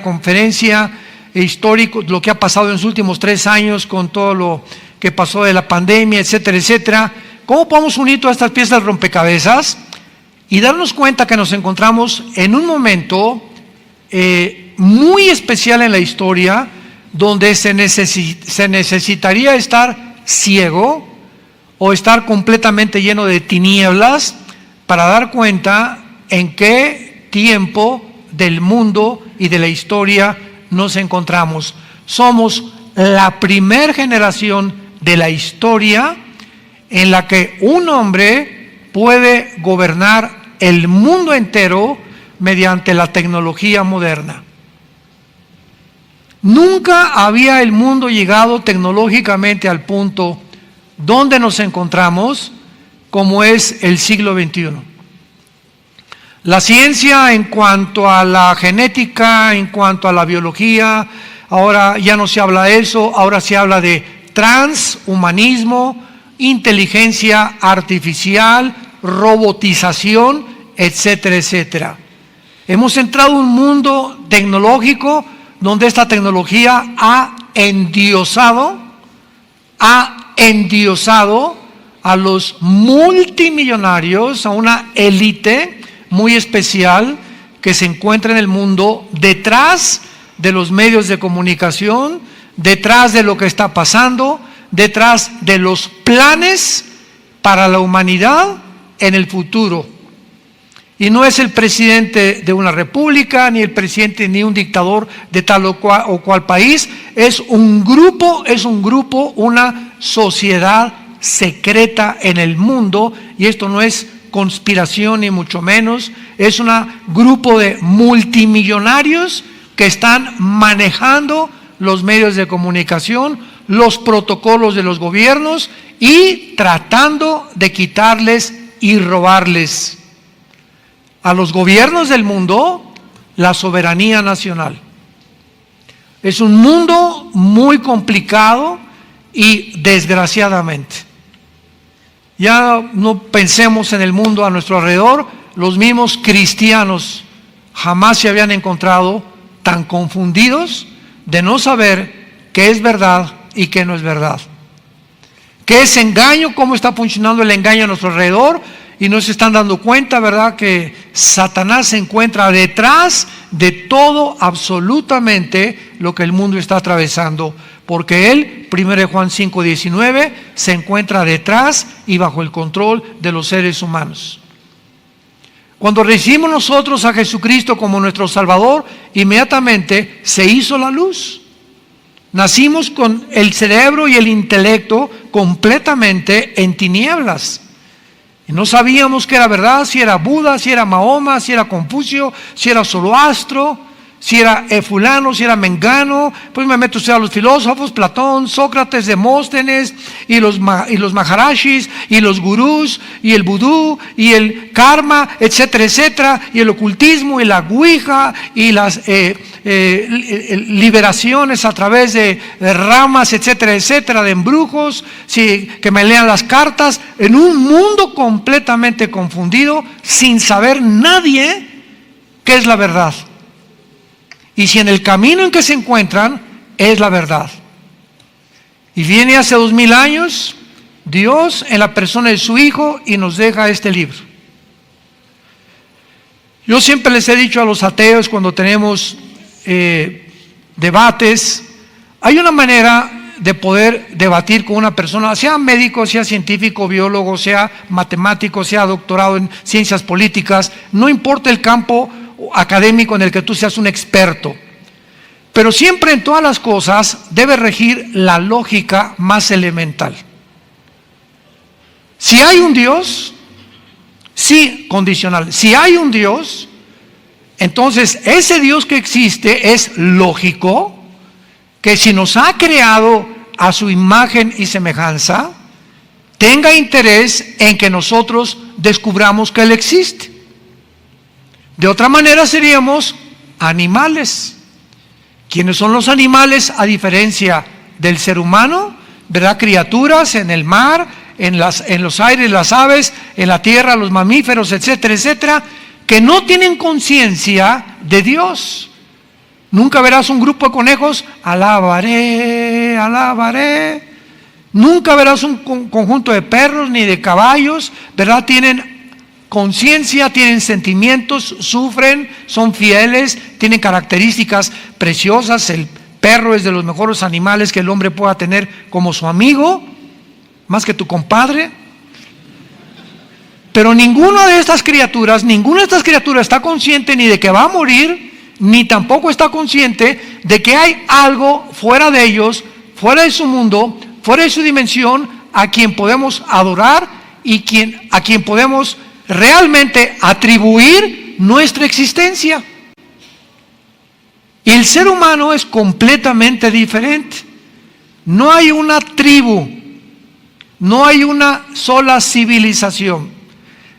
conferencia histórica, lo que ha pasado en los últimos 3 años con todo lo que pasó de la pandemia, etcétera, etcétera. ¿Cómo podemos unir todas estas piezas del rompecabezas y darnos cuenta que nos encontramos en un momento muy especial en la historia, donde se necesitaría estar ciego o estar completamente lleno de tinieblas para dar cuenta en qué tiempo del mundo y de la historia nos encontramos? Somos la primer generación de la historia en la que un hombre puede gobernar el mundo entero mediante la tecnología moderna. Nunca había el mundo llegado tecnológicamente al punto donde nos encontramos como es el siglo XXI. La ciencia en cuanto a la genética, en cuanto a la biología, ahora ya no se habla de eso, ahora se habla de transhumanismo, inteligencia artificial, robotización, etcétera, etcétera. Hemos entrado en un mundo tecnológico donde esta tecnología ha endiosado a los multimillonarios, a una élite muy especial que se encuentra en el mundo detrás de los medios de comunicación, detrás de lo que está pasando, detrás de los planes para la humanidad en el futuro. Y no es el presidente de una república, ni el presidente ni un dictador de tal o cual país, es un grupo, una sociedad secreta en el mundo, y esto no es conspiración ni mucho menos, es un grupo de multimillonarios que están manejando los medios de comunicación, los protocolos de los gobiernos y tratando de quitarles y robarles a los gobiernos del mundo la soberanía nacional. Es un mundo muy complicado y desgraciadamente. Ya no pensemos en el mundo a nuestro alrededor, los mismos cristianos jamás se habían encontrado tan confundidos de no saber qué es verdad y qué no es verdad. ¿Qué es engaño? ¿Cómo está funcionando el engaño a nuestro alrededor? Y no se están dando cuenta, ¿verdad?, que Satanás se encuentra detrás de todo absolutamente lo que el mundo está atravesando, porque él, 1 Juan 5:19, se encuentra detrás y bajo el control de los seres humanos. Cuando recibimos nosotros a Jesucristo como nuestro Salvador, inmediatamente se hizo la luz. Nacimos con el cerebro y el intelecto completamente en tinieblas. Y no sabíamos qué era verdad, si era Buda, si era Mahoma, si era Confucio, si era Zoroastro, si era fulano, si era Mengano. Pues me meto usted a los filósofos, Platón, Sócrates, Demóstenes, y los Maharashis, y los gurús, y el vudú, y el karma, etcétera, etcétera, y el ocultismo, y la ouija, y las liberaciones a través de ramas, etcétera, etcétera, de embrujos, sí, que me lean las cartas, en un mundo completamente confundido, sin saber nadie qué es la verdad. Y si en el camino en que se encuentran es la verdad. Y viene hace 2000 años Dios en la persona de su Hijo y nos deja este libro. Yo siempre les he dicho a los ateos cuando tenemos debates, hay una manera de poder debatir con una persona, sea médico, sea científico, biólogo, sea matemático, sea doctorado en ciencias políticas, no importa el campo académico en el que tú seas un experto, pero siempre en todas las cosas debe regir la lógica más elemental. Si hay un Dios, sí, condicional, si hay un Dios, entonces ese Dios que existe es lógico que si nos ha creado a su imagen y semejanza, tenga interés en que nosotros descubramos que Él existe. De otra manera seríamos animales. ¿Quiénes son los animales a diferencia del ser humano? ¿Verdad? Criaturas en el mar, en los aires, las aves, en la tierra, los mamíferos, etcétera, etcétera, que no tienen conciencia de Dios. Nunca verás un grupo de conejos, alabaré, alabaré. Nunca verás un conjunto de perros ni de caballos, ¿verdad? Tienen conciencia, tienen sentimientos, sufren, son fieles, tienen características preciosas. El perro es de los mejores animales que el hombre pueda tener como su amigo, más que tu compadre. Pero ninguna de estas criaturas está consciente ni de que va a morir, ni tampoco está consciente de que hay algo fuera de ellos, fuera de su mundo, fuera de su dimensión, a quien podemos adorar y a quien podemos realmente atribuir nuestra existencia. Y el ser humano es completamente diferente. No hay una tribu, no hay una sola civilización.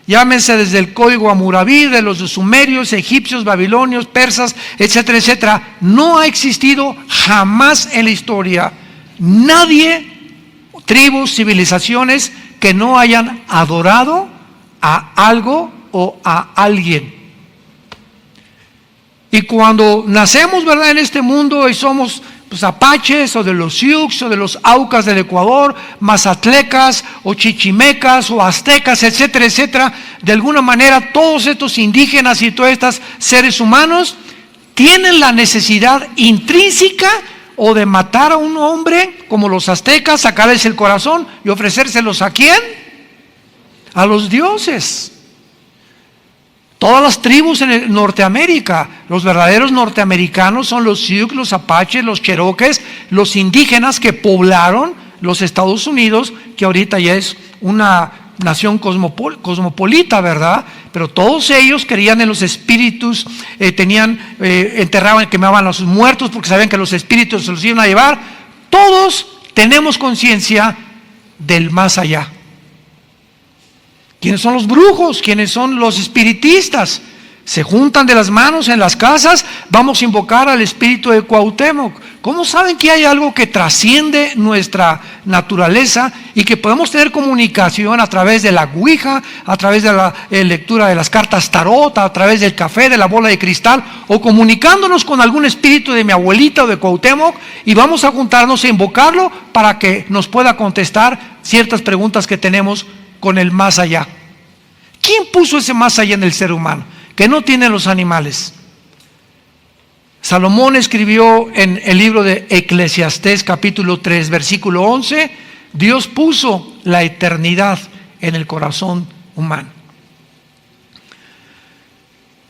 Llámense desde el código Hammurabi, de los sumerios, egipcios, babilonios, persas, etcétera, etcétera. No ha existido jamás en la historia nadie, tribus, civilizaciones que no hayan adorado a algo o a alguien. Y cuando nacemos, ¿verdad?, en este mundo y somos apaches o de los Sioux o de los Aucas del Ecuador, mazatlecas o chichimecas o aztecas, etcétera, etcétera, de alguna manera todos estos indígenas y todos estos seres humanos tienen la necesidad intrínseca o de matar a un hombre como los aztecas, sacarles el corazón y ofrecérselos ¿a quién? A los dioses. Todas las tribus en Norteamérica, los verdaderos norteamericanos son los Sioux, los apaches, los cherokees, los indígenas que poblaron los Estados Unidos, que ahorita ya es una nación cosmopolita, ¿verdad? Pero todos ellos creían en los espíritus, enterraban, quemaban a sus muertos porque sabían que los espíritus se los iban a llevar. Todos tenemos conciencia del más allá. ¿Quiénes son los brujos? ¿Quiénes son los espiritistas? Se juntan de las manos en las casas, vamos a invocar al espíritu de Cuauhtémoc. ¿Cómo saben que hay algo que trasciende nuestra naturaleza y que podemos tener comunicación a través de la ouija, a través de la lectura de las cartas tarot, a través del café, de la bola de cristal, o comunicándonos con algún espíritu de mi abuelita o de Cuauhtémoc, y vamos a juntarnos a invocarlo para que nos pueda contestar ciertas preguntas que tenemos con el más allá? ¿Quién puso ese más allá en el ser humano que no tienen los animales? Salomón escribió en el libro de Eclesiastés capítulo 3 versículo 11: Dios puso la eternidad en el corazón humano.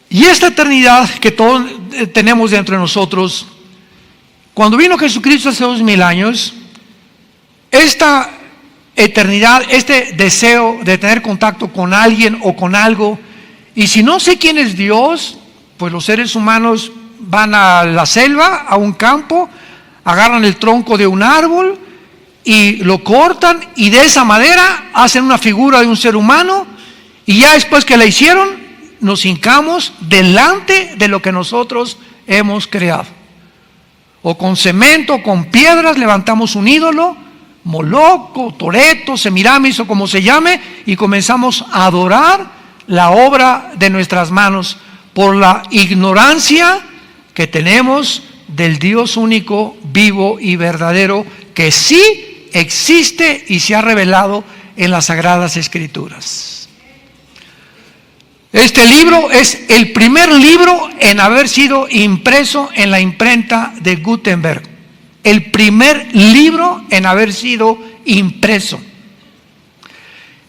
Y esta eternidad que todos tenemos dentro de nosotros, cuando vino Jesucristo hace 2000 años, esta eternidad, este deseo de tener contacto con alguien o con algo, y si no sé quién es Dios, pues los seres humanos van a la selva, a un campo, agarran el tronco de un árbol y lo cortan, y de esa madera hacen una figura de un ser humano, y ya después que la hicieron, nos hincamos delante de lo que nosotros hemos creado, o con cemento, o con piedras levantamos un ídolo, Moloch, o Toreto, Semiramis o como se llame, y comenzamos a adorar la obra de nuestras manos por la ignorancia que tenemos del Dios único, vivo y verdadero, que sí existe y se ha revelado en las Sagradas Escrituras. Este libro es el primer libro en haber sido impreso en la imprenta de Gutenberg. El primer libro en haber sido impreso.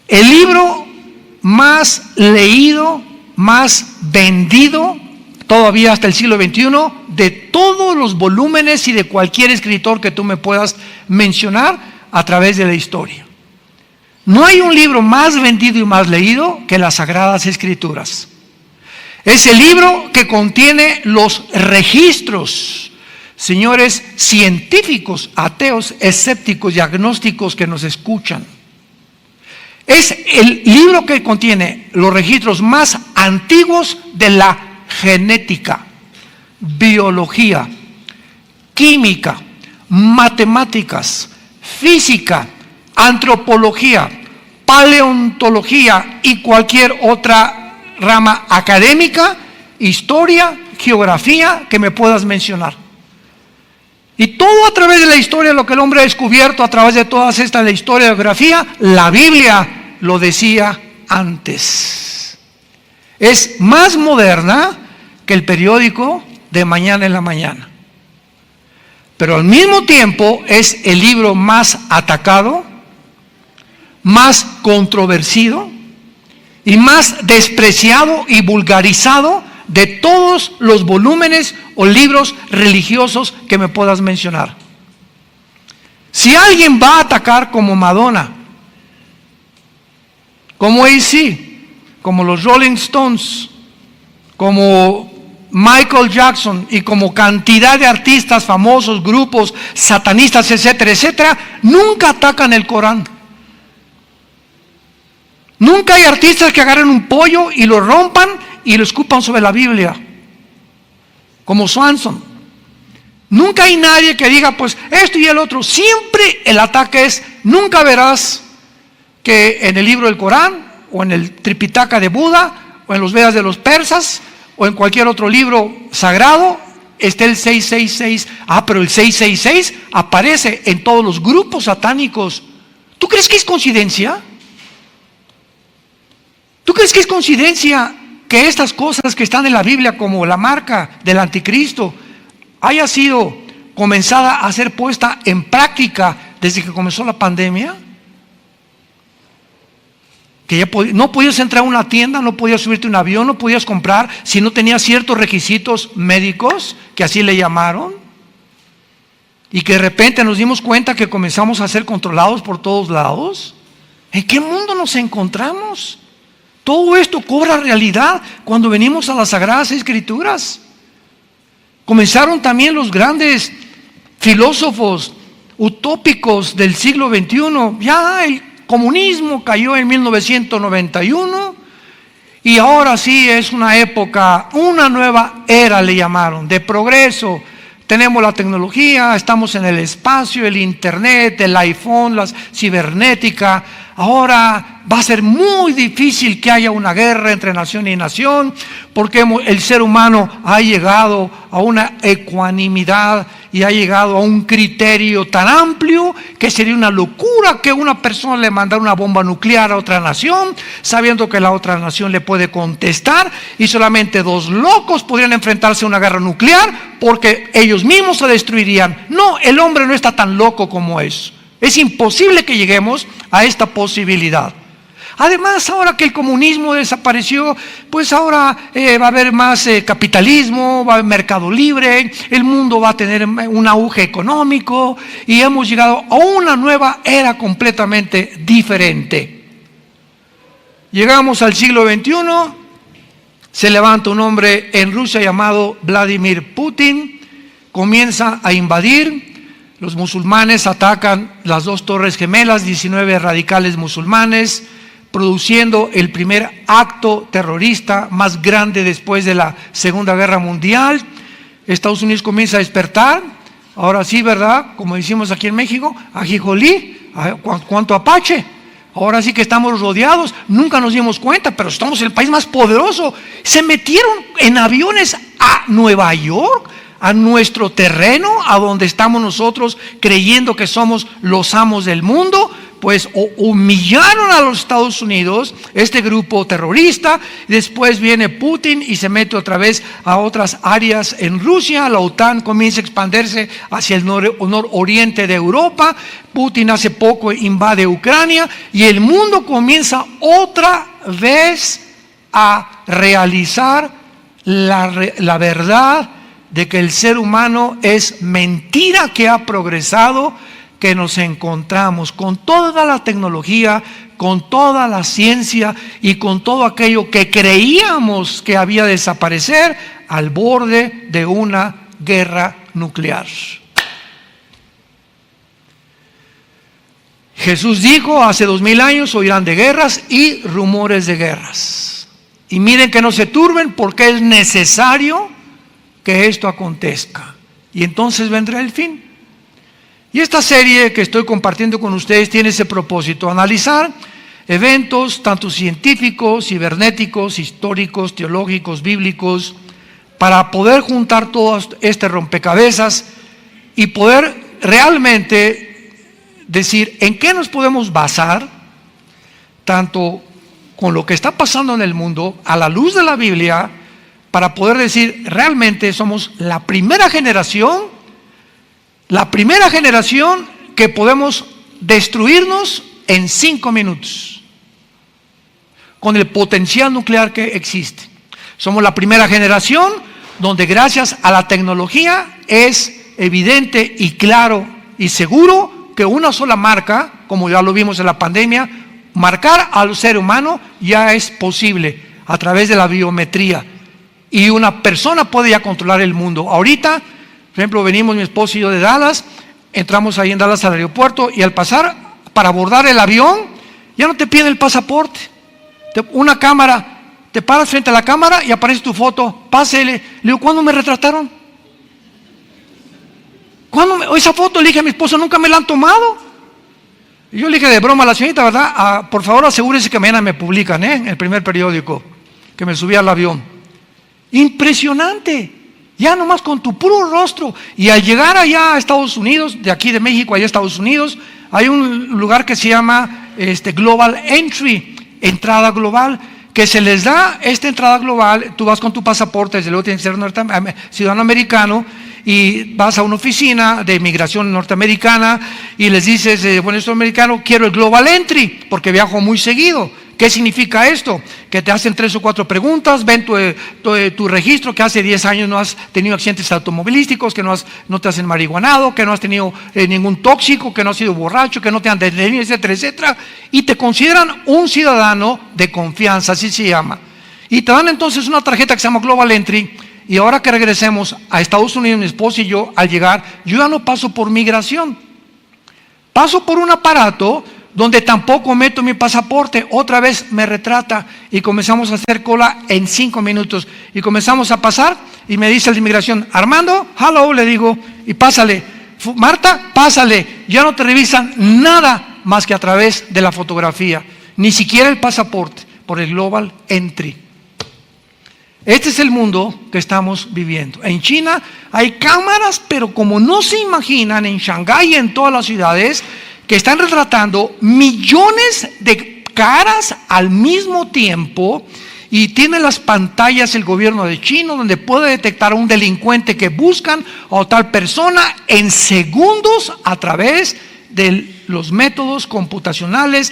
El libro más leído, más vendido, todavía hasta el siglo XXI, de todos los volúmenes y de cualquier escritor que tú me puedas mencionar a través de la historia. No hay un libro más vendido y más leído que las Sagradas Escrituras. Es el libro que contiene los registros, señores científicos, ateos, escépticos y agnósticos que nos escuchan. Es el libro que contiene los registros más antiguos de la genética, biología, química, matemáticas, física, antropología, paleontología y cualquier otra rama académica, historia, geografía que me puedas mencionar. Y todo a través de la historia, lo que el hombre ha descubierto a través de todas estas, la historia de geografía, la Biblia lo decía antes. Es más moderna que el periódico de mañana en la mañana. Pero al mismo tiempo es el libro más atacado, más controvertido y más despreciado y vulgarizado de todos los volúmenes o libros religiosos que me puedas mencionar. Si alguien va a atacar como Madonna, como AC, como los Rolling Stones, como Michael Jackson y como cantidad de artistas famosos, grupos satanistas, etcétera, etcétera, nunca atacan el Corán. Nunca hay artistas que agarren un pollo y lo rompan y lo escupan sobre la Biblia, como Swanson. Nunca hay nadie que diga, pues esto y el otro. Siempre el ataque es, nunca verás que en el libro del Corán, o en el Tripitaka de Buda, o en los Vedas de los persas, o en cualquier otro libro sagrado, esté el 666. Pero el 666 aparece en todos los grupos satánicos. ¿Tú crees que es coincidencia? ¿Tú crees que es coincidencia que estas cosas que están en la Biblia, como la marca del anticristo, haya sido comenzada a ser puesta en práctica desde que comenzó la pandemia? Que ya no podías entrar a una tienda, no podías subirte a un avión, no podías comprar si no tenías ciertos requisitos médicos, que así le llamaron, y que de repente nos dimos cuenta que comenzamos a ser controlados por todos lados. ¿En qué mundo nos encontramos? Todo esto cobra realidad cuando venimos a las Sagradas Escrituras. Comenzaron también los grandes filósofos utópicos del siglo XXI. Ya el comunismo cayó en 1991 y ahora sí es una época, una nueva era le llamaron, de progreso. Tenemos la tecnología, estamos en el espacio, el internet, el iPhone, la cibernética. Ahora va a ser muy difícil que haya una guerra entre nación y nación, porque el ser humano ha llegado a una ecuanimidad y ha llegado a un criterio tan amplio que sería una locura que una persona le mandara una bomba nuclear a otra nación, sabiendo que la otra nación le puede contestar, y solamente dos locos podrían enfrentarse a una guerra nuclear porque ellos mismos se destruirían. No, el hombre no está tan loco como eso. Es imposible que lleguemos a esta posibilidad. Además, ahora que el comunismo desapareció, pues ahora va a haber más capitalismo, va a haber mercado libre, el mundo va a tener un auge económico y hemos llegado a una nueva era completamente diferente. Llegamos al siglo XXI, se levanta un hombre en Rusia llamado Vladimir Putin, comienza a invadir. Los musulmanes atacan las dos torres gemelas, 19 radicales musulmanes, produciendo el primer acto terrorista más grande después de la Segunda Guerra Mundial. Estados Unidos comienza a despertar, ahora sí, ¿verdad? Como decimos aquí en México, ajijolí, cuánto apache. Ahora sí que estamos rodeados, nunca nos dimos cuenta, pero estamos en el país más poderoso. Se metieron en aviones a Nueva York, a nuestro terreno, a donde estamos nosotros creyendo que somos los amos del mundo. Pues humillaron a los Estados Unidos, este grupo terrorista. Después viene Putin y se mete otra vez a otras áreas en Rusia. La OTAN comienza a expandirse hacia el nororiente de Europa. Putin hace poco invade Ucrania y el mundo comienza otra vez a realizar la verdad de que el ser humano es mentira que ha progresado, que nos encontramos con toda la tecnología, con toda la ciencia y con todo aquello que creíamos que había de desaparecer al borde de una guerra nuclear. Jesús dijo hace 2000 años: oirán de guerras y rumores de guerras. Y miren que no se turben, porque es necesario que esto acontezca. Y entonces vendrá el fin. Y esta serie que estoy compartiendo con ustedes tiene ese propósito: analizar eventos tanto científicos, cibernéticos, históricos, teológicos, bíblicos, para poder juntar todo este rompecabezas y poder realmente decir en qué nos podemos basar, tanto con lo que está pasando en el mundo, a la luz de la Biblia, para poder decir realmente somos la primera generación que podemos destruirnos en 5 minutos, con el potencial nuclear que existe. Somos la primera generación donde gracias a la tecnología es evidente y claro y seguro que una sola marca, como ya lo vimos en la pandemia, marcar al ser humano ya es posible a través de la biometría. Y una persona puede ya controlar el mundo. Ahorita, por ejemplo, venimos mi esposo y yo de Dallas, entramos ahí en Dallas al aeropuerto y al pasar para abordar el avión, ya no te piden el pasaporte. Una cámara, te paras frente a la cámara y aparece tu foto, pásele. Le digo, ¿cuándo me retrataron? Esa foto, le dije a mi esposo, nunca me la han tomado. Y yo le dije de broma a la señorita, ¿verdad? Por favor asegúrese que mañana me publican, en el primer periódico, que me subí al avión. Impresionante, ya nomás con tu puro rostro. Y al llegar allá a Estados Unidos, de aquí de México allá a Estados Unidos, hay un lugar que se llama Global Entry, entrada global, que se les da esta entrada global. Tú vas con tu pasaporte, desde luego tienes que ser ciudadano americano, y vas a una oficina de inmigración norteamericana y les dices, bueno, soy americano, quiero el Global Entry, porque viajo muy seguido. ¿Qué significa esto? Que te hacen 3 o 4 preguntas, ven tu registro, que hace 10 años no has tenido accidentes automovilísticos, que no te has marihuanado, que no has tenido ningún tóxico, que no has sido borracho, que no te han detenido, etcétera, etcétera. Y te consideran un ciudadano de confianza, así se llama. Y te dan entonces una tarjeta que se llama Global Entry. Y ahora que regresemos a Estados Unidos, mi esposo y yo, al llegar, yo ya no paso por migración. Paso por un aparato donde tampoco meto mi pasaporte. Otra vez me retrata y comenzamos a hacer cola en 5 minutos. Y comenzamos a pasar y me dice el de inmigración, Armando, hello, le digo, y pásale. Marta, pásale. Ya no te revisan nada más que a través de la fotografía. Ni siquiera el pasaporte, por el Global Entry. Este es el mundo que estamos viviendo. En China hay cámaras, pero como no se imaginan, en Shanghái y en todas las ciudades, que están retratando millones de caras al mismo tiempo, y tiene las pantallas el gobierno de China donde puede detectar a un delincuente que buscan a tal persona en segundos a través de los métodos computacionales,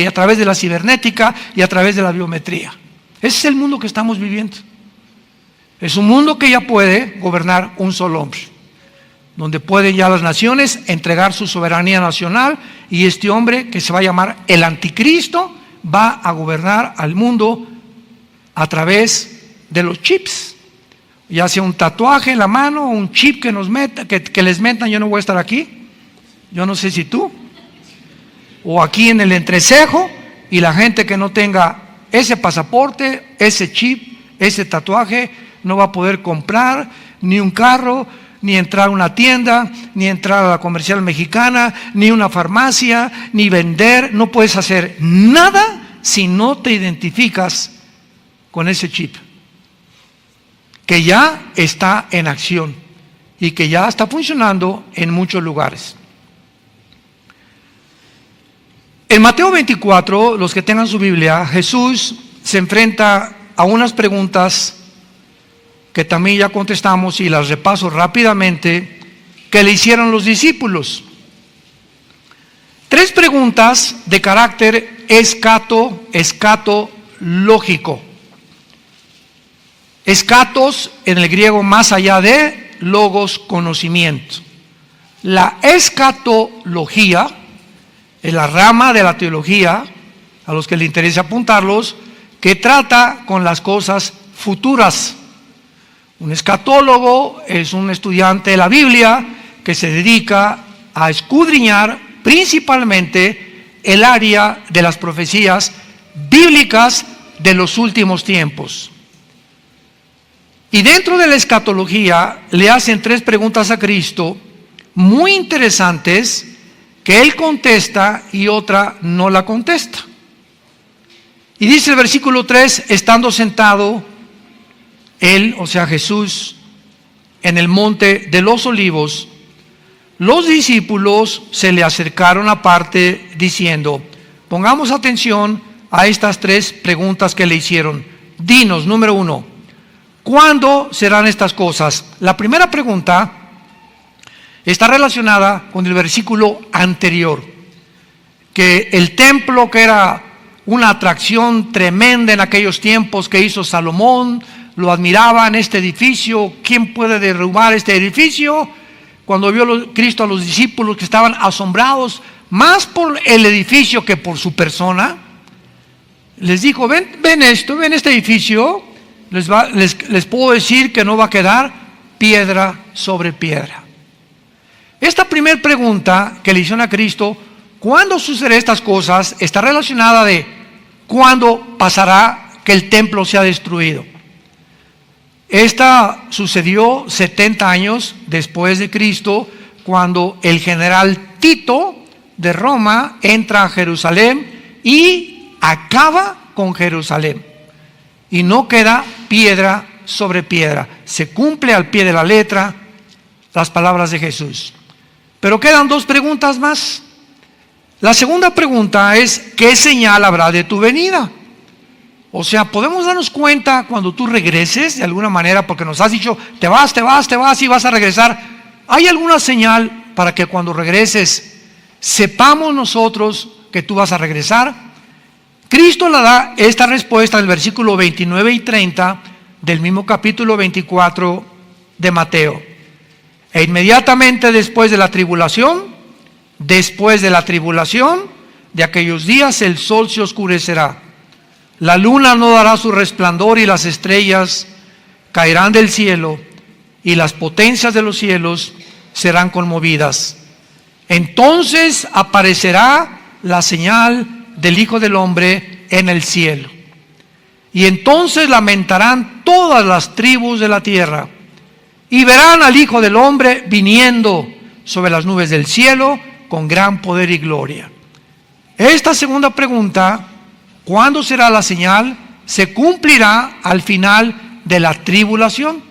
a través de la cibernética y a través de la biometría. Ese es el mundo que estamos viviendo. Es un mundo que ya puede gobernar un solo hombre, donde pueden ya las naciones entregar su soberanía nacional, y este hombre, que se va a llamar el anticristo, va a gobernar al mundo a través de los chips, ya sea un tatuaje en la mano, un chip que nos meta, que les metan. Yo no voy a estar aquí, yo no sé si tú, o aquí en el entrecejo, y la gente que no tenga ese pasaporte, ese chip, ese tatuaje, no va a poder comprar ni un carro, ni entrar a una tienda, ni entrar a la comercial mexicana, ni una farmacia, ni vender. No puedes hacer nada si no te identificas con ese chip, que ya está en acción y que ya está funcionando en muchos lugares. En Mateo 24, los que tengan su Biblia, Jesús se enfrenta a unas preguntas que también ya contestamos y las repaso rápidamente, que le hicieron los discípulos. 3 preguntas de carácter escatológico. Escatos en el griego, más allá de, logos, conocimiento. La escatología es la rama de la teología, a los que les interesa apuntarlos, que trata con las cosas futuras. Un escatólogo es un estudiante de la Biblia que se dedica a escudriñar principalmente el área de las profecías bíblicas de los últimos tiempos. Y dentro de la escatología le hacen 3 preguntas a Cristo muy interesantes, que Él contesta y otra no la contesta. Y dice el versículo 3, estando sentado Él, o sea Jesús, en el monte de los olivos, los discípulos se le acercaron aparte diciendo, pongamos atención a estas tres preguntas que le hicieron. Dinos, número 1, ¿cuándo serán estas cosas? La primera pregunta está relacionada con el versículo anterior, que el templo, que era una atracción tremenda en aquellos tiempos que hizo Salomón, lo admiraban, este edificio, ¿quién puede derrumbar este edificio? Cuando vio Cristo a los discípulos que estaban asombrados, más por el edificio que por su persona, les dijo, ven este edificio, les puedo decir que no va a quedar piedra sobre piedra. Esta primera pregunta que le hicieron a Cristo, ¿cuándo sucederán estas cosas?, está relacionada de cuándo pasará que el templo sea destruido. Esta sucedió 70 años después de Cristo, cuando el general Tito de Roma entra a Jerusalén y acaba con Jerusalén. Y no queda piedra sobre piedra. Se cumple al pie de la letra las palabras de Jesús. Pero quedan dos preguntas más. La segunda pregunta es, ¿qué señal habrá de tu venida? O sea, podemos darnos cuenta cuando tú regreses, de alguna manera, porque nos has dicho, te vas y vas a regresar. ¿Hay alguna señal para que cuando regreses sepamos nosotros que tú vas a regresar? Cristo le da esta respuesta en el versículo 29 y 30 del mismo capítulo 24 de Mateo. E inmediatamente después de la tribulación de aquellos días, el sol se oscurecerá. La luna no dará su resplandor y las estrellas caerán del cielo y las potencias de los cielos serán conmovidas. Entonces aparecerá la señal del Hijo del Hombre en el cielo. Y entonces lamentarán todas las tribus de la tierra y verán al Hijo del Hombre viniendo sobre las nubes del cielo con gran poder y gloria. Esta segunda pregunta, ¿cuándo será la señal?, se cumplirá al final de la tribulación.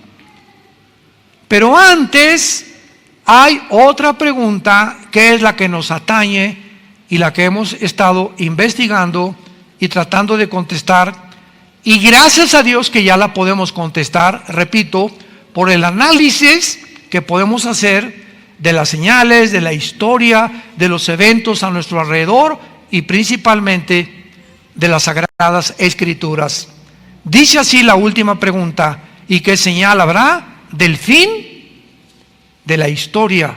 Pero antes hay otra pregunta que es la que nos atañe y la que hemos estado investigando y tratando de contestar. Y gracias a Dios que ya la podemos contestar, repito, por el análisis que podemos hacer de las señales, de la historia, de los eventos a nuestro alrededor y principalmente de las Sagradas Escrituras. Dice así la última pregunta, ¿y qué señal habrá del fin de la historia?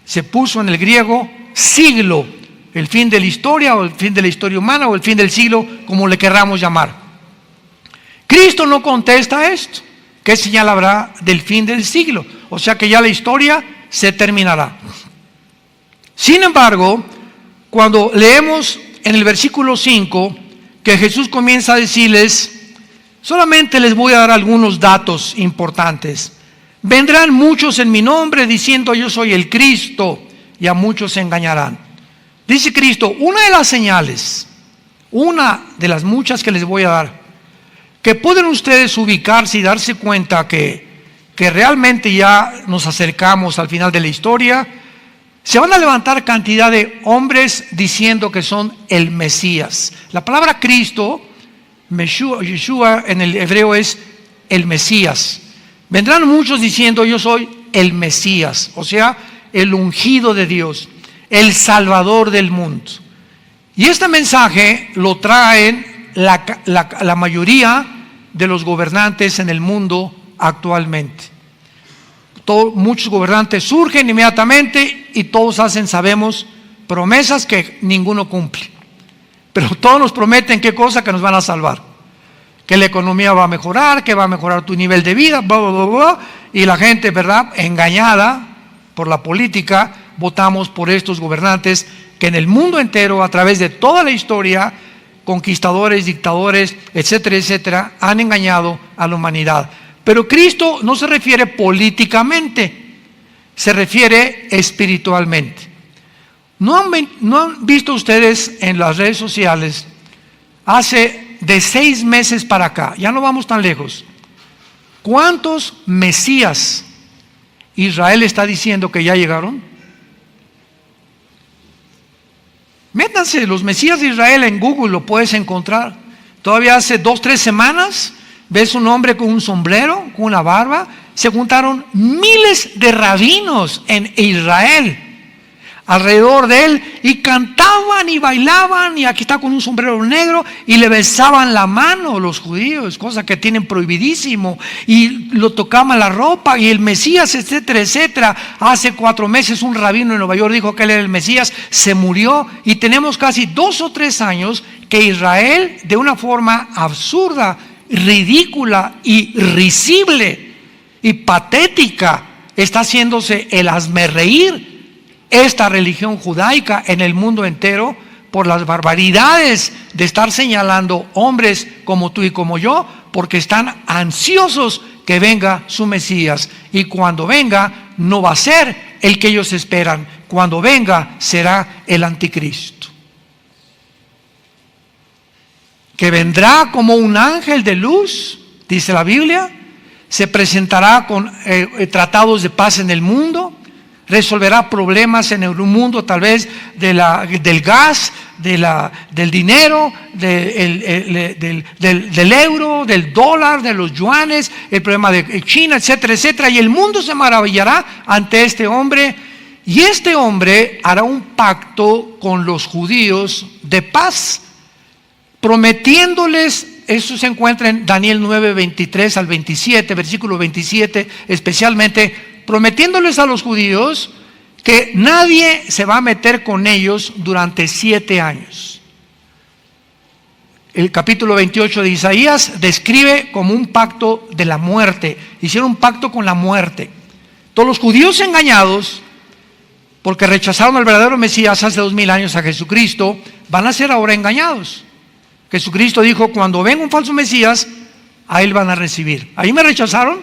Se puso en el griego siglo, el fin de la historia o el fin de la historia humana o el fin del siglo, como le querramos llamar. Cristo no contesta esto. ¿Qué señal habrá del fin del siglo? O sea que ya la historia se terminará. Sin embargo, cuando leemos en el versículo 5 que Jesús comienza a decirles, solamente les voy a dar algunos datos importantes. Vendrán muchos en mi nombre diciendo yo soy el Cristo, y a muchos se engañarán. Dice Cristo, una de las señales, una de las muchas que les voy a dar, que pueden ustedes ubicarse y darse cuenta que realmente ya nos acercamos al final de la historia, se van a levantar cantidad de hombres diciendo que son el Mesías. La palabra Cristo, Yeshua en el hebreo es el Mesías. Vendrán muchos diciendo yo soy el Mesías, o sea, el ungido de Dios, el Salvador del mundo. Y este mensaje lo traen la mayoría de los gobernantes en el mundo actualmente. Muchos gobernantes surgen inmediatamente y todos hacen, sabemos, promesas que ninguno cumple. Pero todos nos prometen qué cosa, que nos van a salvar, que la economía va a mejorar, que va a mejorar tu nivel de vida, bla, bla, bla, bla. Y la gente, ¿verdad?, engañada por la política, votamos por estos gobernantes que en el mundo entero, a través de toda la historia, conquistadores, dictadores, etcétera, etcétera, han engañado a la humanidad. Pero Cristo no se refiere políticamente, se refiere espiritualmente. ¿No han visto ustedes en las redes sociales, hace de 6 meses para acá, ya no vamos tan lejos, ¿Cuántos Mesías Israel está diciendo que ya llegaron? Métanse los Mesías de Israel en Google, lo puedes encontrar. Todavía hace 2-3 semanas ves un hombre con un sombrero, con una barba. Se juntaron miles de rabinos en Israel alrededor de él y cantaban y bailaban, y aquí está con un sombrero negro, y le besaban la mano los judíos, cosa que tienen prohibidísimo, y lo tocaban la ropa, y el Mesías, etcétera, etcétera. Hace 4 meses un rabino en Nueva York dijo que él era el Mesías, se murió, y tenemos casi 2 o 3 años que Israel, de una forma absurda, ridícula y risible y patética, está haciéndose el hazmerreír esta religión judaica en el mundo entero por las barbaridades de estar señalando hombres como tú y como yo, porque están ansiosos que venga su Mesías, y cuando venga no va a ser el que ellos esperan. Cuando venga será el anticristo, que vendrá como un ángel de luz, dice la Biblia. Se presentará con tratados de paz en el mundo, resolverá problemas en el mundo, tal vez del gas, del dinero, del euro, del dólar, de los yuanes, el problema de China, etcétera, etcétera. Y el mundo se maravillará ante este hombre, y este hombre hará un pacto con los judíos de paz, prometiéndoles. Eso se encuentra en Daniel 9, 23 al 27, versículo 27, especialmente, prometiéndoles a los judíos que nadie se va a meter con ellos durante 7 años. El capítulo 28 de Isaías describe como un pacto de la muerte. Hicieron un pacto con la muerte. Todos los judíos engañados, porque rechazaron al verdadero Mesías hace 2000 años, a Jesucristo, van a ser ahora engañados. Jesucristo dijo: cuando venga un falso Mesías, a él van a recibir. Ahí me rechazaron,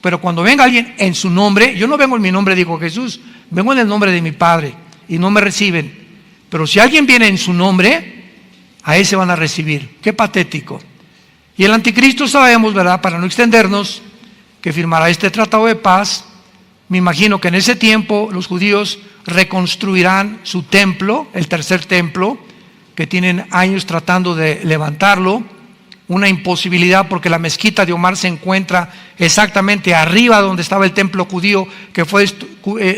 pero cuando venga alguien en su nombre, yo no vengo en mi nombre, dijo Jesús, vengo en el nombre de mi Padre, y no me reciben. Pero si alguien viene en su nombre, a ese van a recibir. Qué patético. Y el anticristo sabemos, ¿verdad?, para no extendernos, que firmará este tratado de paz. Me imagino que en ese tiempo los judíos reconstruirán su templo, el tercer templo, que tienen años tratando de levantarlo, una imposibilidad porque la mezquita de Omar se encuentra exactamente arriba donde estaba el templo judío, que fue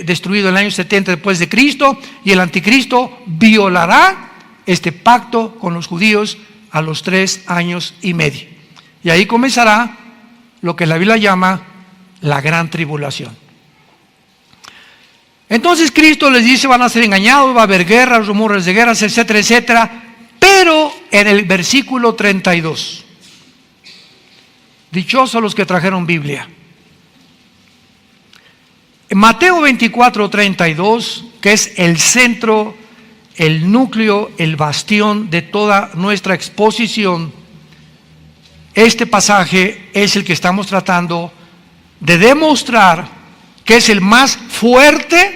destruido en el año 70 después de Cristo, y el anticristo violará este pacto con los judíos a los 3 años y medio, y ahí comenzará lo que la Biblia llama la gran tribulación. Entonces Cristo les dice: van a ser engañados, va a haber guerras, rumores de guerras, etcétera, etcétera. Pero en el versículo 32, dichosos los que trajeron Biblia. En Mateo 24, 32, que es el centro, el núcleo, el bastión de toda nuestra exposición, este pasaje es el que estamos tratando de demostrar que es el más fuerte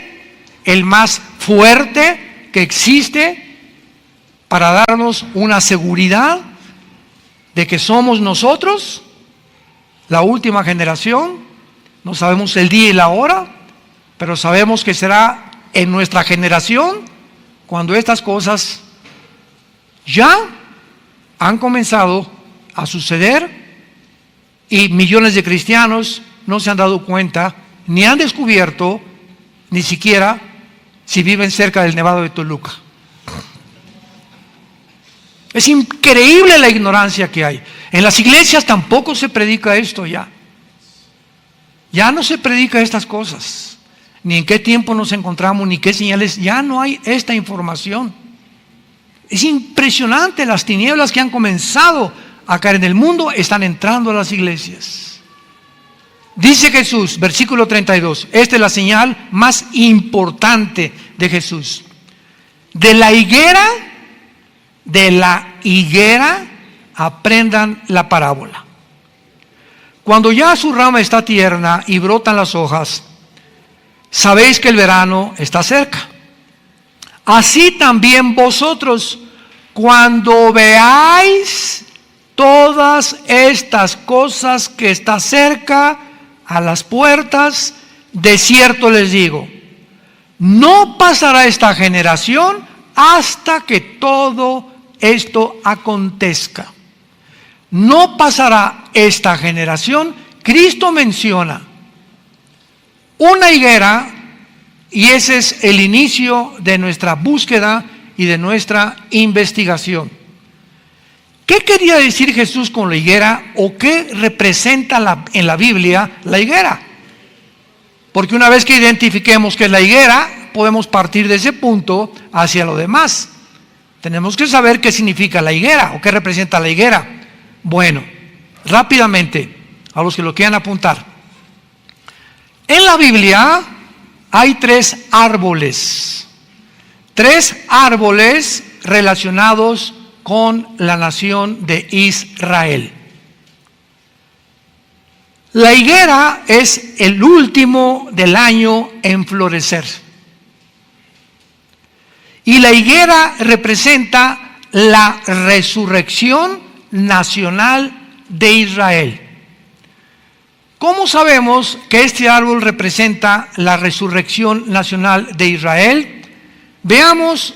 que existe para darnos una seguridad de que somos nosotros, la última generación. No sabemos el día y la hora, pero sabemos que será en nuestra generación cuando estas cosas ya han comenzado a suceder, y millones de cristianos no se han dado cuenta, ni han descubierto, ni siquiera si viven cerca del Nevado de Toluca. Es increíble la ignorancia que hay. En las iglesias tampoco se predica esto ya. Ya no se predica estas cosas. Ni en qué tiempo nos encontramos, ni qué señales. Ya no hay esta información. Es impresionante las tinieblas que han comenzado a caer en el mundo, están entrando a las iglesias. Dice Jesús, versículo 32, esta es la señal más importante de Jesús. De la higuera aprendan la parábola. Cuando ya su rama está tierna y brotan las hojas, sabéis que el verano está cerca. Así también vosotros, cuando veáis todas estas cosas que está cerca a las puertas, de cierto les digo, no pasará esta generación hasta que todo esto acontezca. No pasará esta generación. Cristo menciona una higuera, y ese es el inicio de nuestra búsqueda y de nuestra investigación. ¿Qué quería decir Jesús con la higuera, o qué representa en la Biblia la higuera? Porque una vez que identifiquemos qué es la higuera, podemos partir de ese punto hacia lo demás. Tenemos que saber qué significa la higuera o qué representa la higuera. Bueno, rápidamente, a los que lo quieran apuntar. En la Biblia hay tres árboles relacionados con la nación de Israel. La higuera es el último del año en florecer. Y la higuera representa la resurrección nacional de Israel. ¿Cómo sabemos que este árbol representa la resurrección nacional de Israel? Veamos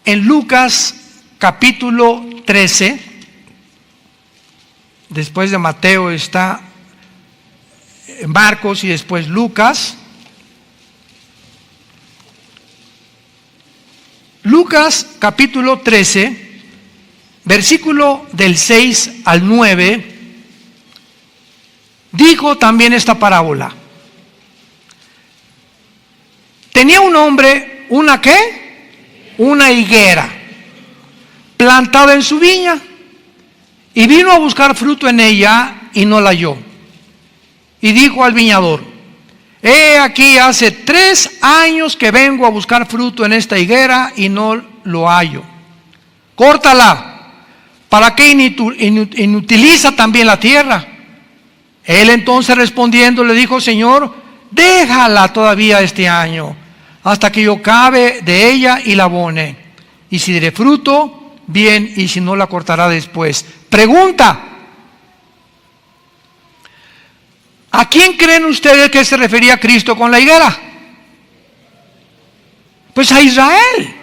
en Lucas capítulo 13. Después de Mateo está Marcos y después Lucas. Lucas capítulo 13, versículo del 6 al 9, dijo también esta parábola. Tenía un hombre, ¿una qué? Una higuera plantada en su viña, y vino a buscar fruto en ella y no la halló. Y dijo al viñador: he aquí, hace 3 años que vengo a buscar fruto en esta higuera y no lo hallo. Córtala, ¿para qué inutiliza también la tierra? Él entonces respondiendo le dijo: Señor, déjala todavía este año, hasta que yo cabe de ella y la abone. Y si diere fruto, bien, y si no, la cortará después. Pregunta: ¿a quién creen ustedes que se refería Cristo con la higuera? Pues a Israel.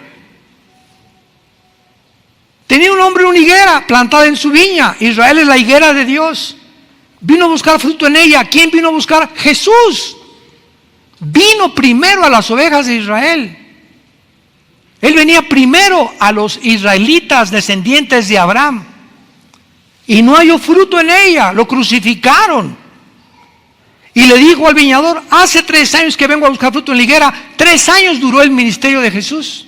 Tenía un hombre una higuera plantada en su viña. Israel es la higuera de Dios. Vino a buscar fruto en ella. ¿Quién vino a buscar? Jesús. Vino primero a las ovejas de Israel. Él venía primero a los israelitas descendientes de Abraham. Y no halló fruto en ella. Lo crucificaron. Y le dijo al viñador: hace 3 años que vengo a buscar fruto en la higuera. 3 años duró el ministerio de Jesús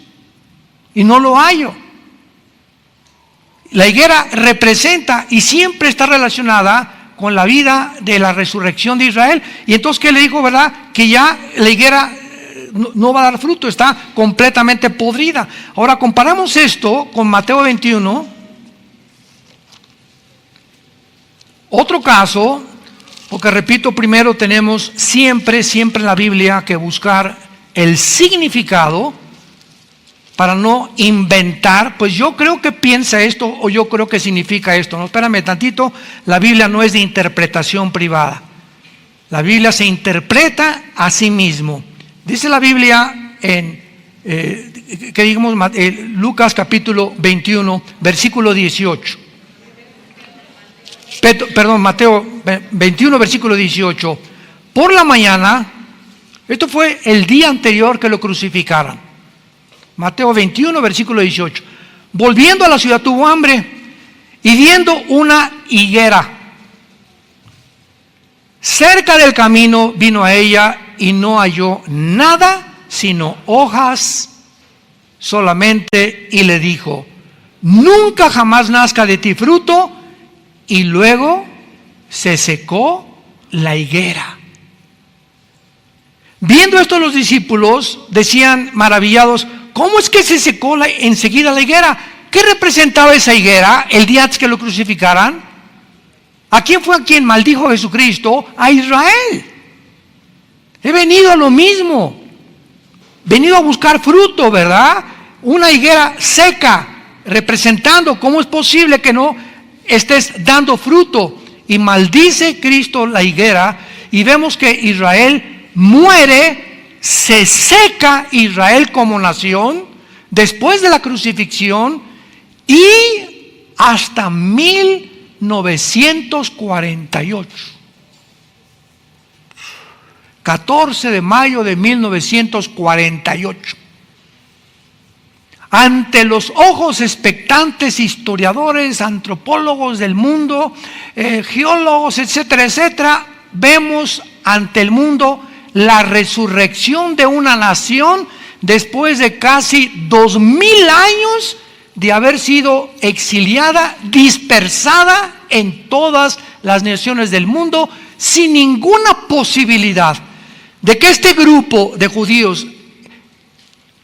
y no lo hallo. La higuera representa y siempre está relacionada con la vida de la resurrección de Israel. Y entonces, ¿qué le dijo, verdad? Que ya la higuera no va a dar fruto, está completamente podrida. Ahora comparamos esto con Mateo 21. Otro caso. Porque repito, primero tenemos siempre en la Biblia que buscar el significado para no inventar. Pues yo creo que piensa esto, o yo creo que significa esto. No, espérame tantito, la Biblia no es de interpretación privada. La Biblia se interpreta a sí mismo. Dice la Biblia en Lucas capítulo 21, versículo 18. Mateo 21, versículo 18. Por la mañana, esto fue el día anterior que lo crucificaran. Mateo 21, versículo 18. Volviendo a la ciudad tuvo hambre, y viendo una higuera cerca del camino, vino a ella y no halló nada sino hojas solamente, y le dijo: nunca jamás nazca de ti fruto. Y luego se secó la higuera. Viendo esto, los discípulos decían maravillados: ¿cómo es que se secó enseguida la higuera? ¿Qué representaba esa higuera el día antes que lo crucificaran? ¿A quién fue a quien maldijo Jesucristo? A Israel. He venido a lo mismo. Venido a buscar fruto, ¿verdad? Una higuera seca, representando cómo es posible que no estés dando fruto. Y maldice Cristo la higuera, y vemos que Israel muere, se seca Israel como nación después de la crucifixión y hasta 1948. 14 de mayo de 1948. Ante los ojos expectantes historiadores, antropólogos del mundo, geólogos, etcétera, etcétera, vemos ante el mundo la resurrección de una nación después de casi 2000 años de haber sido exiliada, dispersada en todas las naciones del mundo, sin ninguna posibilidad de que este grupo de judíos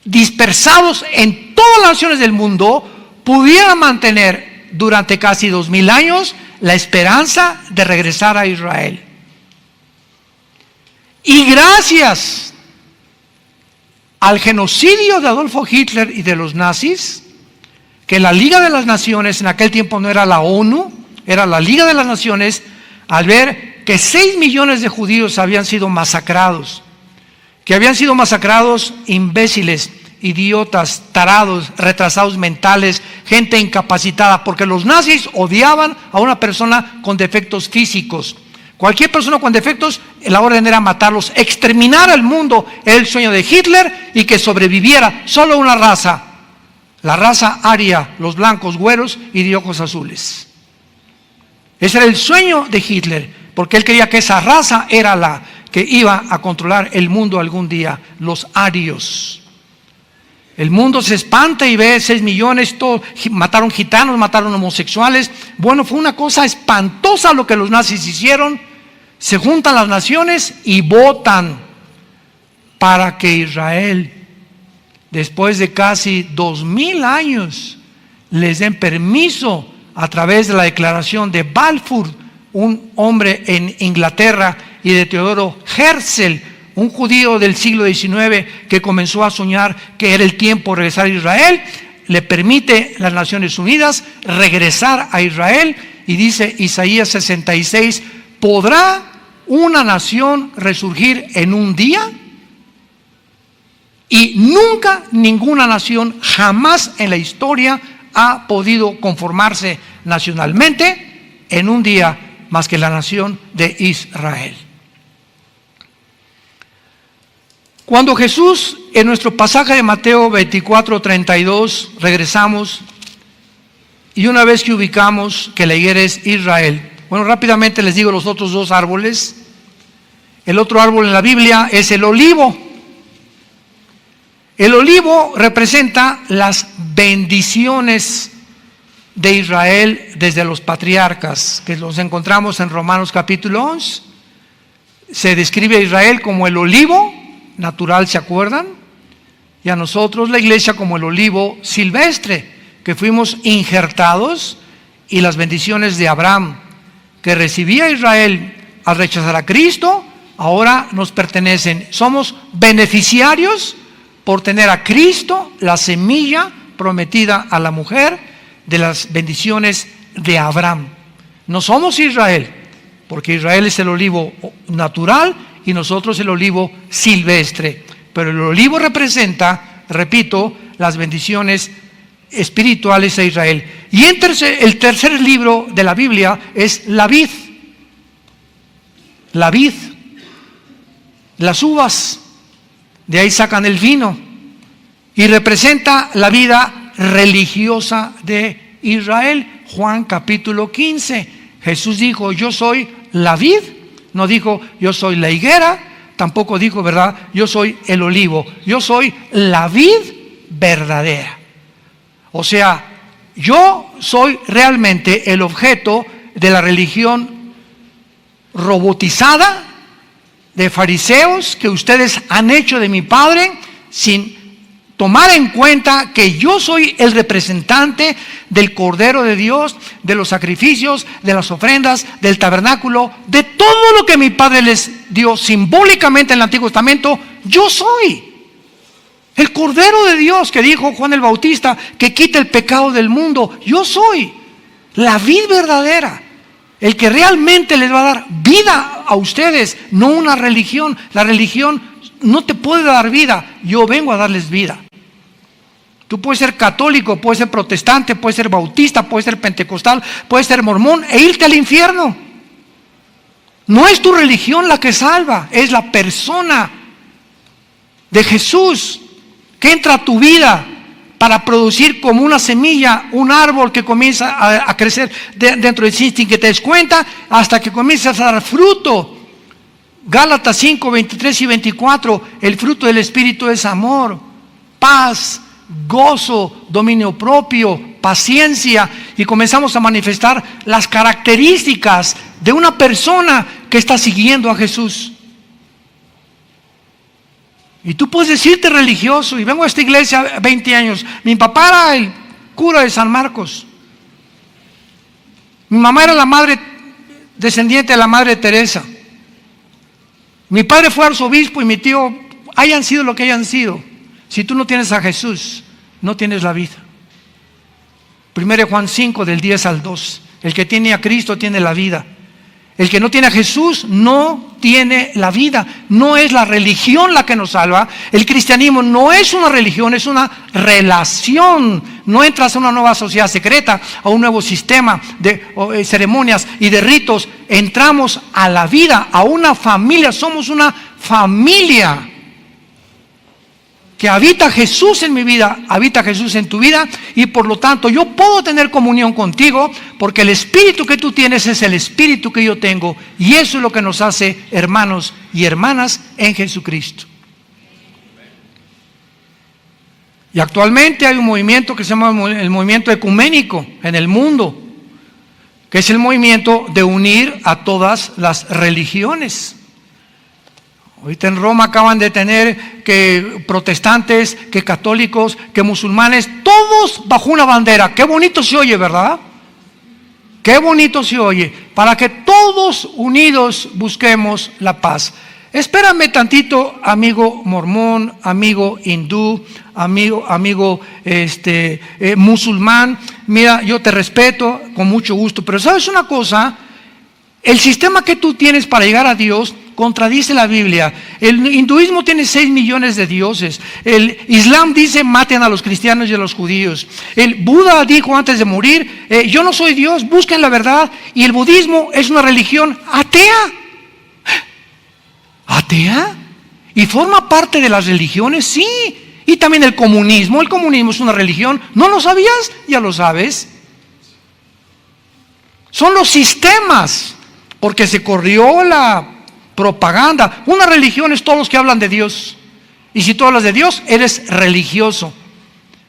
dispersados en todas las naciones del mundo pudieran mantener durante casi 2000 años la esperanza de regresar a Israel. Y gracias al genocidio de Adolfo Hitler y de los nazis, que la Liga de las Naciones, en aquel tiempo no era la ONU, era la Liga de las Naciones, al ver que 6 millones de judíos habían sido masacrados, que habían sido masacrados imbéciles, idiotas, tarados, retrasados mentales, gente incapacitada, porque los nazis odiaban a una persona con defectos físicos. Cualquier persona con defectos, la orden era matarlos, exterminar al mundo. Era el sueño de Hitler, y que sobreviviera solo una raza, la raza aria, los blancos, güeros y de ojos azules. Ese era el sueño de Hitler, porque él quería que esa raza era la que iba a controlar el mundo algún día, los arios. El mundo se espanta y ve 6 millones, todo, mataron gitanos, mataron homosexuales. Bueno, fue una cosa espantosa lo que los nazis hicieron. Se juntan las naciones y votan para que Israel, después de casi 2000 años, les den permiso a través de la declaración de Balfour, un hombre en Inglaterra, y de Teodoro Herzl, un judío del siglo XIX que comenzó a soñar que era el tiempo de regresar a Israel. Le permite las Naciones Unidas regresar a Israel, y dice Isaías 66, ¿podrá una nación resurgir en un día? Y nunca ninguna nación jamás en la historia ha podido conformarse nacionalmente en un día más que la nación de Israel. Cuando Jesús, en nuestro pasaje de Mateo 24:32, regresamos, y una vez que ubicamos que la higuera es Israel, bueno, rápidamente les digo los otros dos árboles. El otro árbol en la Biblia es el olivo. El olivo representa las bendiciones de Israel desde los patriarcas, que los encontramos en Romanos capítulo 11. Se describe a Israel como el olivo natural, ¿se acuerdan? Y a nosotros, la iglesia, como el olivo silvestre, que fuimos injertados, y las bendiciones de Abraham, que recibía Israel al rechazar a Cristo, ahora nos pertenecen. Somos beneficiarios por tener a Cristo, la semilla prometida a la mujer, de las bendiciones de Abraham. No somos Israel, porque Israel es el olivo natural y nosotros el olivo silvestre. Pero el olivo representa, repito, las bendiciones espirituales a Israel. Y el tercer libro de la Biblia es la vid. La vid, las uvas, de ahí sacan el vino, y representa la vida religiosa de Israel. Juan capítulo 15, Jesús dijo, yo soy la vid. No dijo, yo soy la higuera. Tampoco dijo, ¿verdad?, yo soy el olivo. Yo soy la vid verdadera. O sea, yo soy realmente el objeto de la religión robotizada de fariseos que ustedes han hecho de mi Padre, sin tomar en cuenta que yo soy el representante del Cordero de Dios, de los sacrificios, de las ofrendas, del tabernáculo, de todo lo que mi Padre les dio simbólicamente en el Antiguo Testamento. Yo soy el Cordero de Dios que dijo Juan el Bautista, que quita el pecado del mundo. Yo soy La vida verdadera. El que realmente les va a dar vida a ustedes, no una religión. La religión no te puede dar vida. Yo vengo a darles vida. Tú puedes ser católico, puedes ser protestante, puedes ser bautista, puedes ser pentecostal, puedes ser mormón e irte al infierno. No es tu religión la que salva, es la persona de Jesús que entra a tu vida para producir como una semilla, un árbol que comienza a crecer dentro de ti sin que te des cuenta, hasta que comienzas a dar fruto. Gálatas 5, 23 y 24, el fruto del Espíritu es amor, paz, gozo, dominio propio, paciencia, y comenzamos a manifestar las características de una persona que está siguiendo a Jesús. Y tú puedes decirte religioso, y vengo a esta iglesia 20 años. Mi papá era el cura de San Marcos. Mi mamá era la madre descendiente de la Madre Teresa. Mi padre fue arzobispo y mi tío, hayan sido lo que hayan sido. Si tú no tienes a Jesús, no tienes la vida. 1 Juan 5, del 10 al 2. El que tiene a Cristo tiene la vida. El que no tiene a Jesús no tiene la vida. No es la religión la que nos salva. El cristianismo no es una religión, es una relación. No entras a una nueva sociedad secreta, a un nuevo sistema de ceremonias y de ritos. Entramos a la vida, a una familia. Somos una familia que habita Jesús en mi vida, habita Jesús en tu vida, y por lo tanto yo puedo tener comunión contigo, porque el espíritu que tú tienes es el espíritu que yo tengo, y eso es lo que nos hace hermanos y hermanas en Jesucristo. Y actualmente hay un movimiento que se llama el movimiento ecuménico en el mundo, que es el movimiento de unir a todas las religiones. Ahorita en Roma acaban de tener que protestantes, que católicos, que musulmanes, todos bajo una bandera. Qué bonito se oye, ¿verdad? Qué bonito se oye. Para que todos unidos busquemos la paz. Espérame tantito, amigo mormón, amigo hindú, amigo musulmán. Mira, yo te respeto con mucho gusto, pero ¿sabes una cosa? El sistema que tú tienes para llegar a Dios contradice la Biblia. El hinduismo tiene 6 millones de dioses. El Islam dice maten a los cristianos y a los judíos. El Buda dijo antes de morir, yo no soy Dios, busquen la verdad. Y el budismo es una religión atea. ¿Atea? ¿Y forma parte de las religiones? Sí. Y también el comunismo es una religión. ¿No lo sabías? Ya lo sabes. Son los sistemas, porque se corrió la propaganda. Una religión es todos los que hablan de Dios. Y si tú hablas de Dios, eres religioso.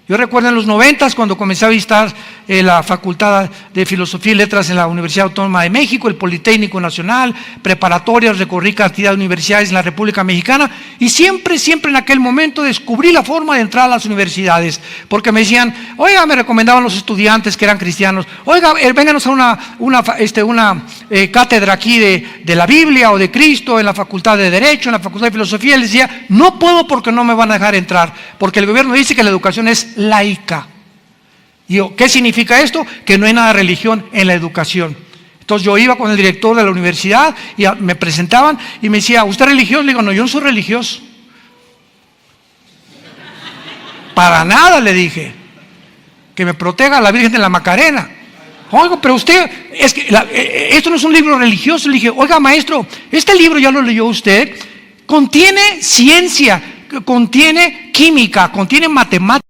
Yo recuerdo en los 90 cuando comencé a visitar la Facultad de Filosofía y Letras en la Universidad Autónoma de México, el Politécnico Nacional, preparatorias, recorrí cantidad de universidades en la República Mexicana, y siempre en aquel momento descubrí la forma de entrar a las universidades, porque me decían, oiga, me recomendaban los estudiantes que eran cristianos, oiga, vénganos a una cátedra aquí de la Biblia o de Cristo en la Facultad de Derecho, en la Facultad de Filosofía. Y les decía, no puedo porque no me van a dejar entrar, porque el gobierno dice que la educación es laica. Y yo, ¿qué significa esto? Que no hay nada de religión en la educación. Entonces yo iba con el director de la universidad y me presentaban y me decía, ¿usted es religioso? Le digo, no, yo no soy religioso. Para nada, le dije. Que me proteja la Virgen de la Macarena. Oiga, pero usted, es que esto no es un libro religioso. Le dije, oiga, maestro, este libro ya lo leyó usted. Contiene ciencia, contiene química, contiene matemáticas.